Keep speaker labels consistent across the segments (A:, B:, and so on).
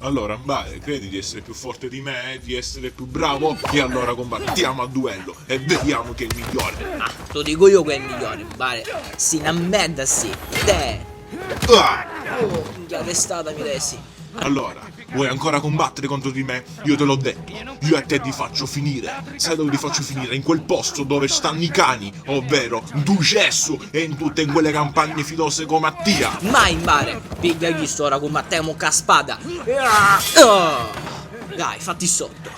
A: Allora, Mbare, credi di essere più forte di me, di essere più bravo? E allora combattiamo a duello e vediamo chi è il migliore.
B: Ah, te lo dico io che è il migliore, pare. Si una merda, sì. Te.
A: Ah!
B: Oh, minchia testata mi resi.
A: Allora, vuoi ancora combattere contro di me? Io te l'ho detto, io a te ti faccio finire. Sai dove ti faccio finire? In quel posto dove stanno i cani, ovvero in Ducesso e in tutte quelle campagne filose come Mattia.
B: Mai in mare. Piglia chi sto ora combattiamo con la spada. Oh. Dai, fatti sotto.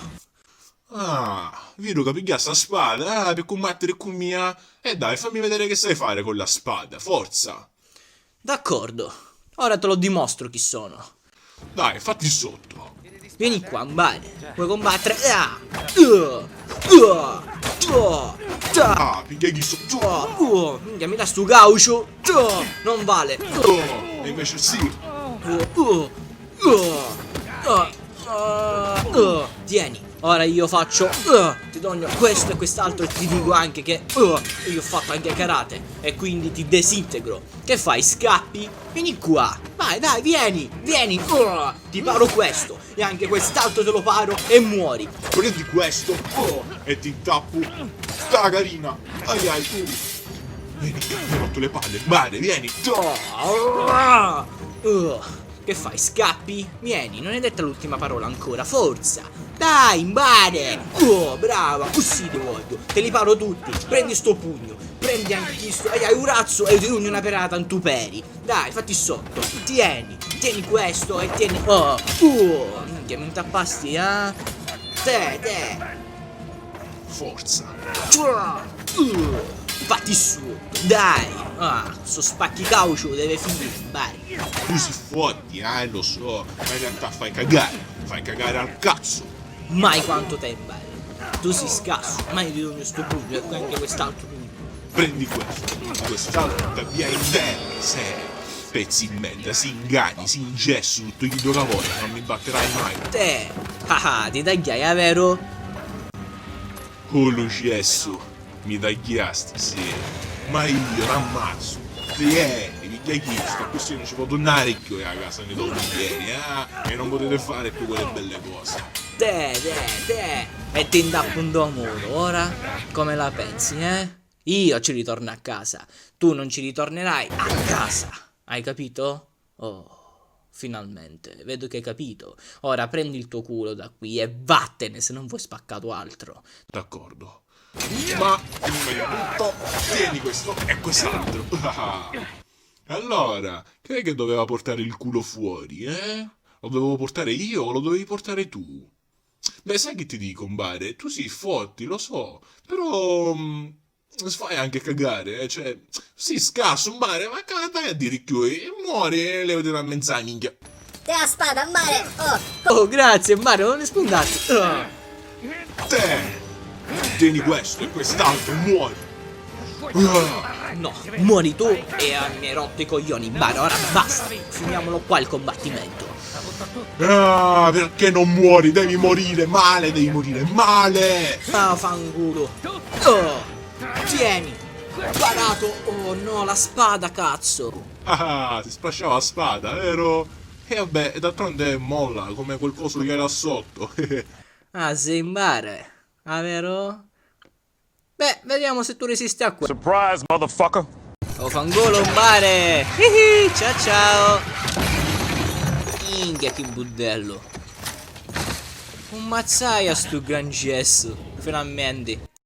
A: Ah, vedo che piglia sta spada, per combattere con mia. E dai, fammi vedere che sai fare con la spada, forza.
B: D'accordo. Ora te lo dimostro chi sono.
A: Dai, fatti sotto.
B: Vieni qua, Mbare. Vuoi combattere?
A: Ah, piglia chi so.
B: Minchia, mi dà sto caucio. Non vale.
A: E invece sì.
B: Tieni, ora io faccio ti do questo e quest'altro e ti dico anche che io ho fatto anche karate e quindi ti disintegro. Che fai? Scappi? Vieni qua. Vai, dai, vieni, vieni. Ti paro questo e anche quest'altro te lo paro e muori.
A: Prendi questo e ti tappo sta carina. Ai ai tu. Vieni, mi hai rotto le palle. Bene, vieni.
B: Che fai? Scappi? Vieni, non è detta l'ultima parola ancora, forza! Dai, Mbare! Brava, così ti voglio, te li paro tutti, prendi sto pugno, prendi anche sto, hai un razzo e ti rugno una perata in tu peri. Dai, fatti sotto, tieni questo e tieni... minchia, mi intappasti, eh? Te!
A: Forza.
B: Fatti su, dai! Sto spacchi caucio deve finire, vai!
A: Tu si fotti, lo so, ma in realtà fai cagare al cazzo.
B: Mai quanto tempo hai. Tu sei scasso, mai ti do sto pugno e anche quest'altro pugno.
A: Prendi questo, quest'altro ti avvia in terra, se pezzi in merda, si ingagni, si ingesso tutto il tuo lavoro, non mi batterai mai.
B: Te, ti tagliai, vero?
A: Oh lo cesso, mi tagliasti, sì, ma io l'ammazzo. Vieni, piglia questo, così non ci può tornare più a casa nei ieri, e non potete fare più quelle belle cose.
B: Te, e ti indappo un domoro, ora? Come la pensi, eh? Io ci ritorno a casa, tu non ci ritornerai a casa, hai capito? Oh, finalmente, vedo che hai capito. Ora prendi il tuo culo da qui e vattene se non vuoi spaccato altro.
A: D'accordo. Ma prima di tutto, tieni questo e quest'altro. Allora, chi è che doveva portare il culo fuori, eh? Lo dovevo portare io o lo dovevi portare tu? Beh, sai che ti dico, Mbare? Tu sì, fotti, lo so, però fai anche cagare, cioè, sì, scasso, Mbare, ma dai a dire chiudi, muori e levati una mezza minchia.
C: Te la spada, Mbare!
B: Oh, grazie, Mario, non ne spuntati.
A: Te! Tieni questo e quest'altro, muori!
B: No, muori tu e mi hai rotto i coglioni, Mario, ora basta. Finiamolo qua il combattimento.
A: Ah, perché non muori? Devi morire male, devi morire male!
B: Fanculo. Tieni. Parato. Oh no, la spada, cazzo.
A: Ah, si splasciava la spada, vero? E vabbè, d'altronde molla, come quel coso che era sotto.
B: Sei in bare, vero? Beh, vediamo se tu resisti a questo.
D: Surprise, motherfucker!
B: Oh, fangolo, in bare. Ciao ciao. Minchia, che budello. Un mazzaia sto gran gesso, finalmente.